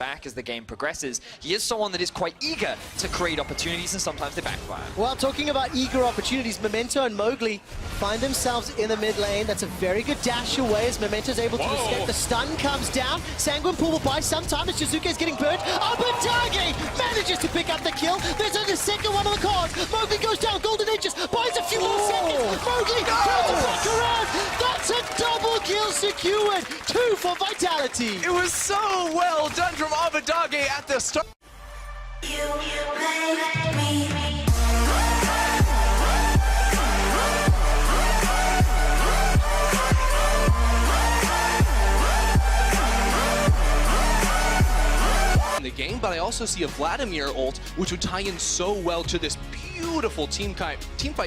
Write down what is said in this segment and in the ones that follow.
back as the game progresses. He is someone that is quite eager to create opportunities, and sometimes they backfire. Well, talking about eager opportunities, Memento and Mowgli find themselves in the mid lane. That's a very good dash away as Memento's able to escape. The stun comes down. Sanguine Pool will buy some time as Jizuke's getting burnt. Abadage manages to pick up the kill. There's only a second one on the cards. Mowgli goes down. Golden Aegis buys a few more seconds. Mowgli tries to back around. That's a double kill secured. 2 for Vitality. It was so well done from Abadage at the start. The game, but I also see a Vladimir ult, which would tie in so well to this beautiful team fight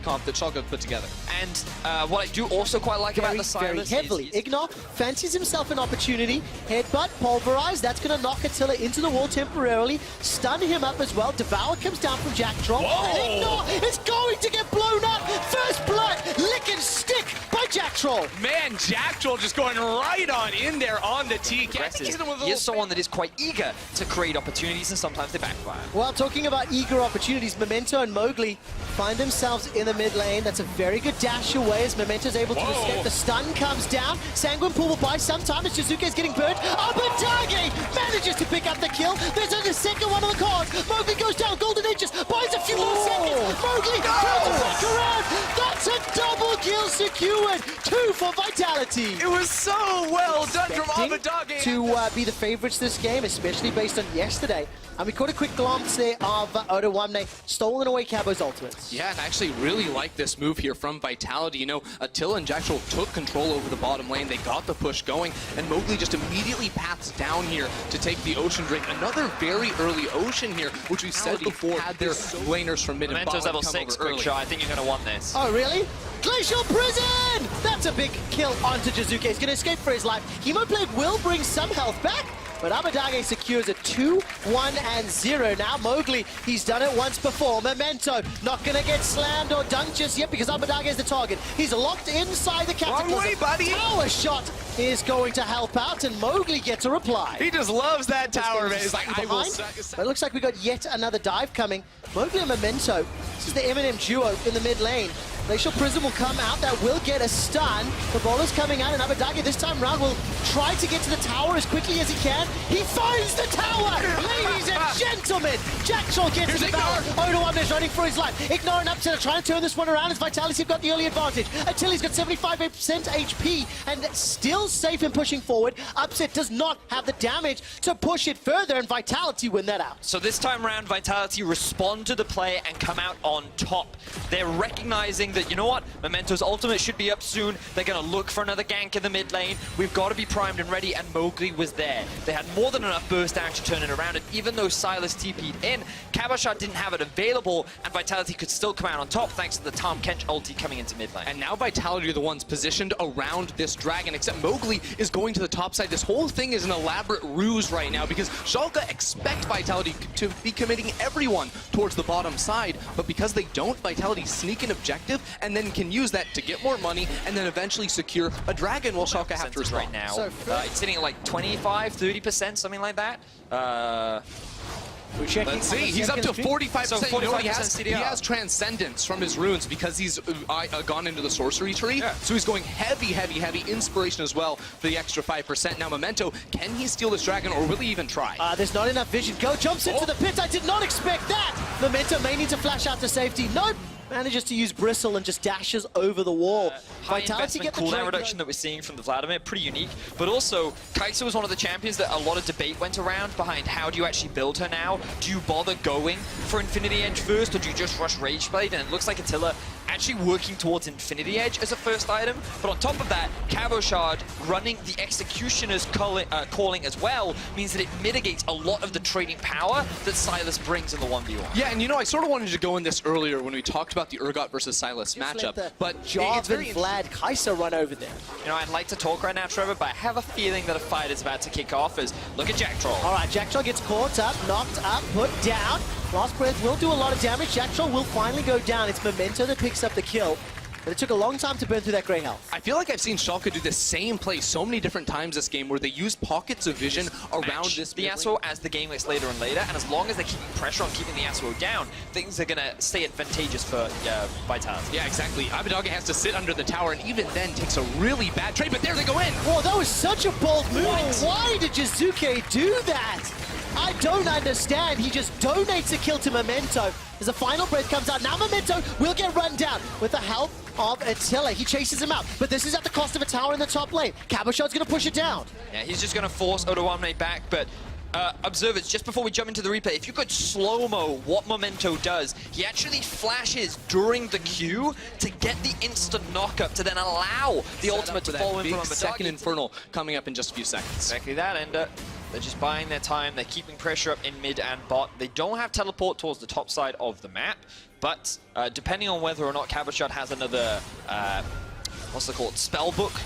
comp that Schalke put together. And what I do also quite like about the Silas very heavily. Ignor fancies himself an opportunity. Headbutt, pulverize. That's going to knock Attila into the wall temporarily. Stun him up as well. Devour comes down from Jack Troll. And Ignor is going to get blown up. First blood, lick and stick by Jack Troll. Man, Jack Troll just going right on in there on the TK. He is someone that is quite eager to create opportunities, and sometimes they backfire. Well, talking about eager opportunities, Memento and Mowgli find themselves in the mid lane. That's a very good dash away as Memento's able to escape. The stun comes down. Sanguine Pool will buy some time as Jizuke's getting burnt. Abadage manages to pick up the kill. There's only a second one on the cards. Mowgli goes down. Golden Aegis buys a few more seconds. Mowgli tries to back around. That's a double kill secured. 2 for Vitality. It was so well done from Abadage. To be the favorites this game, especially based on yesterday. And we caught a quick glance there of Oda stolen away Cabo's ultimates. Yeah, and I actually really like this move here from Vitality. You know, Attila and Jack Troll took control over the bottom lane. They got the push going, and Mowgli just immediately paths down here to take the Ocean Drake. Another very early Ocean here, which we said before had their laners from mid and bottom Memento's level 6, quick shot. I think you're going to want this. Oh, really? Glacial Prison! That's a big kill onto Jizuke. He's going to escape for his life. Hemoblade will bring some health back, but Abadage secures a 2-1-0. Now Mowgli, he's done it once before. Memento not going to get slammed or dunked just yet because Abadage is the target. He's locked inside the cataclysm. Wrong way, buddy! Tower shot is going to help out, and Mowgli gets a reply. He just loves that tower, man. He's like, I will... But it looks like we got yet another dive coming. Mowgli and Memento. This is the Eminem duo in the mid lane. Glacial Prism will come out. That will get a stun. The bowler's coming out, and Abadage this time round will try to get to the tower as quickly as he can. He finds the tower! Ladies and gentlemen, Jack Troll gets the tower. Oda is running for his life. Ignore and Upset are trying to turn this one around as Vitality have got the early advantage. Attili's got 75% HP and still safe in pushing forward. Upset does not have the damage to push it further, and Vitality win that out. So this time around, Vitality respond to the play and come out on top. They're recognizing that, you know what, Memento's ultimate should be up soon. They're going to look for another gank in the mid lane. We've got to be primed and ready, and Mowgli was there. They had more than enough burst dash to turn it around, and even though Silas TP'd in, Caboshot didn't have it available, and Vitality could still come out on top thanks to the Tom Kench ulti coming into mid lane. And now Vitality are the ones positioned around this dragon, except Mowgli is going to the top side. This whole thing is an elaborate ruse right now because Schalke expect Vitality to be committing everyone towards the bottom side, but because they don't, Vitality sneak an objective and then can use that to get more money and then eventually secure a dragon while Schalke have to respond. Right now, so it's sitting at like 25, 30%, something like that. Let's see, he's up to 45%. So 45% you know, he has Transcendence from his runes because he's gone into the sorcery tree. Yeah. So he's going heavy inspiration as well for the extra 5%. Now Memento, can he steal this dragon or will he even try? There's not enough vision. Go jumps into the pit. I did not expect that. Memento may need to flash out to safety. Nope. Manages to use Bristle and just dashes over the wall. High investment cooldown reduction that we're seeing from the Vladimir, pretty unique. But also, Kai'Sa was one of the champions that a lot of debate went around behind how do you actually build her now? Do you bother going for Infinity Edge first, or do you just rush Rageblade? And it looks like Attila actually working towards Infinity Edge as a first item. But on top of that, Caboshard running the Executioner's calling as well means that it mitigates a lot of the trading power that Silas brings in the 1v1. Yeah, and you know, I sort of wanted to go in this earlier when we talked about the Urgot versus Silas matchup, but Job and Vlad Kai'Sa run over there. You know, I'd like to talk right now, Trevor, but I have a feeling that a fight is about to kick off as look at Jack Troll. All right, Jack Troll gets caught up, knocked up, put down. Last Breath will do a lot of damage. Jack Troll will finally go down. It's Memento that picks up the kill. but it took a long time to burn through that grey health. I feel like I've seen Schalke do the same play so many different times this game where they use pockets of vision around this the mid Yasuo as the game gets later and later, and as long as they're keeping pressure on keeping the Yasuo down, things are going to stay advantageous for Vitality. Yeah, exactly. Abidaga has to sit under the tower and even then takes a really bad trade, but there they go in. Whoa, that was such a bold move. Why did Jizuke do that? I don't understand. He just donates a kill to Memento as the final breath comes out. Now Memento will get run down with the help of Attila. He chases him out, but this is at the cost of a tower in the top lane. Cabochard's going to push it down. Yeah, he's just going to force Odoamne back, but observers, just before we jump into the replay, if you could slow-mo what Memento does, he actually flashes during the Q to get the instant knock-up to then allow the ultimate to fall in from a second Infernal coming up in just a few seconds. Exactly that, and they're just buying their time. They're keeping pressure up in mid and bot. They don't have teleport towards the top side of the map, but depending on whether or not Cabochard has another, what's it called, spellbook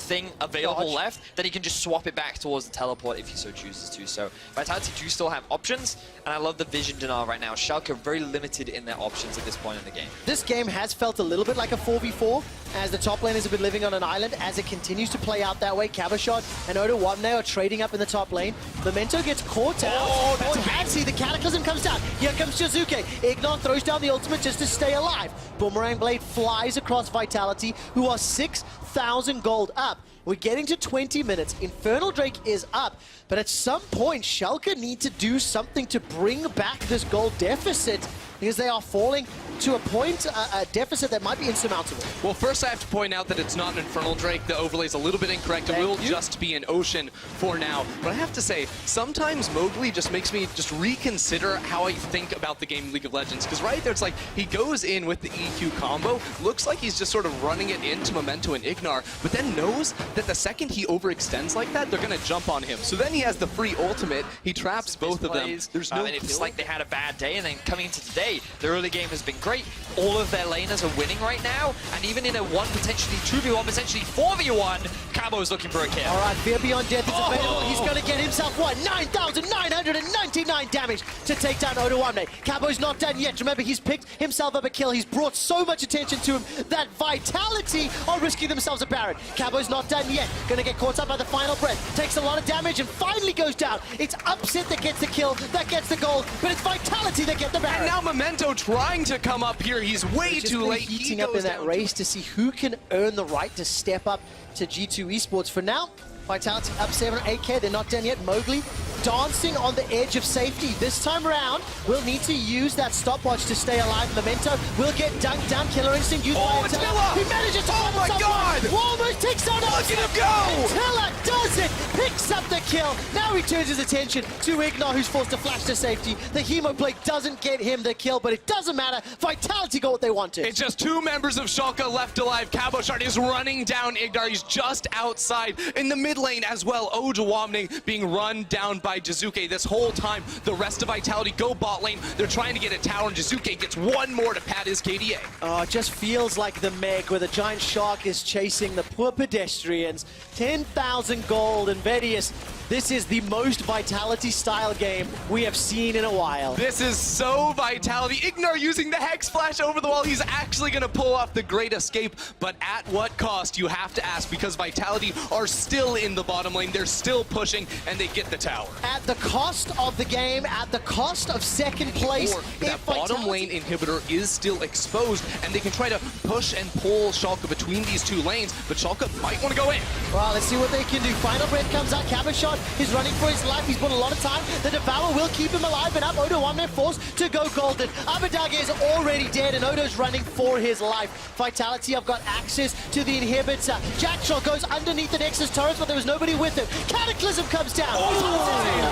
thing available left, then he can just swap it back towards the teleport if he so chooses to. So Vitality do still have options, and I love the vision denial right now. Schalke are very limited in their options at this point in the game. This game has felt a little bit like a 4v4, as the top laners have been living on an island. As it continues to play out that way, Cabochard and Odoamne are trading up in the top lane. Memento gets caught out. Oh, Patsy, the Cataclysm comes down. Here comes Jizuke. Ignon throws down the ultimate just to stay alive. Boomerang Blade flies across Vitality, who are 6,000 gold up. We're getting to 20 minutes. Infernal Drake is up, but at some point, Schalke need to do something to bring back this gold deficit, because they are falling to a point, a deficit that might be insurmountable. Well, first I have to point out that it's not an Infernal Drake. The overlay's a little bit incorrect. It will just be an Ocean for now. But I have to say, sometimes Mowgli just makes me just reconsider how I think about the game League of Legends. Because right there, it's like he goes in with the EQ combo, looks like he's just sort of running it into Memento and Ignar, but then knows that the second he overextends like that, they're going to jump on him. So then he has the free ultimate. He traps both of them. There's no and it's like they had a bad day, and then coming into today, the early game has been great. All of their laners are winning right now, and even in a potentially 2v1, potentially 4v1, Cabo's looking for a kill. All right, Fear Beyond Death is available. He's going to get himself, what, 9,999 damage to take down Odoamne. Cabo's not done yet. Remember, he's picked himself up a kill. He's brought so much attention to him that Vitality are risking themselves a Baron. Cabo's not done yet. Going to get caught up by the final breath. Takes a lot of damage and finally goes down. It's Upset that gets the kill, that gets the gold, but it's Vitality that get the Baron. And now Memento trying to come up here. He's way too late. Heating up in that race to see who can earn the right to step up to G2 Esports. For now, Vitality up 7 or 8k. They're not done yet. Mowgli dancing on the edge of safety. This time around, we'll need to use that stopwatch to stay alive. Memento will get dunked down. Killer Instinct used by Attila. He manages to find someone. Almost takes down Look at him go! Attila does it. Picks up the kill. Now he turns his attention to Ignar, who's forced to flash to safety. The Hemoplate doesn't get him the kill, but it doesn't matter. Vitality got what they wanted. It's just two members of Schalke left alive. Cabochard is running down Ignar. He's just outside in the mid lane as well. Odoamne being run down by Jizuke this whole time. The rest of Vitality go bot lane. They're trying to get a tower, and Jizuke gets one more to pad his KDA. Oh, it just feels like the Meg, where the giant shark is chasing the poor pedestrians. 10,000 gold, and Vedius, this is the most Vitality-style game we have seen in a while. This is so Vitality. Ignar using the Hex Flash over the wall. He's actually going to pull off the Great Escape, but at what cost, you have to ask, because Vitality are still in the bottom lane. They're still pushing, and they get the tower. At the cost of the game, at the cost of second place. That bottom lane inhibitor is still exposed, and they can try to push and pull Schalke between these two lanes, but Schalke might want to go in. Well, let's see what they can do. Final breath comes out. Cabochard is running for his life. He's put a lot of time. The Devour will keep him alive, and up Odoamne forced to go golden. Abidaga is already dead, and Odo's running for his life. Vitality have got access to the inhibitor. Jackstraw goes underneath the Nexus turrets, but there was nobody with him. Cataclysm comes down.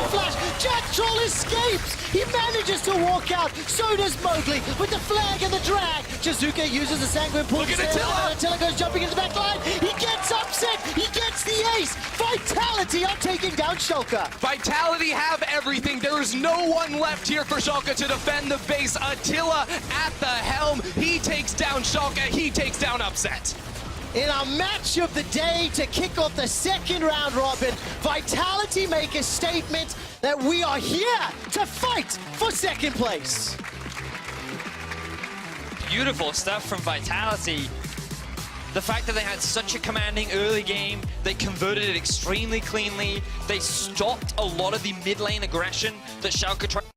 Flash. Jackstraw escapes. He manages to walk out. So does Mowgli with the flag and the drag. Jizuke uses the Sanguine Pool. Look at Attila. Attila goes jumping into the back line. He gets Upset. He gets the ace. Vitality are taking down Schalke. Vitality have everything. There is no one left here for Schalke to defend the base. Attila at the helm. He takes down Schalke. He takes down Upset. In our match of the day to kick off the second round robin, Vitality make a statement that we are here to fight for second place. Beautiful stuff from Vitality. The fact that they had such a commanding early game, they converted it extremely cleanly, they stopped a lot of the mid lane aggression that Schalke tried.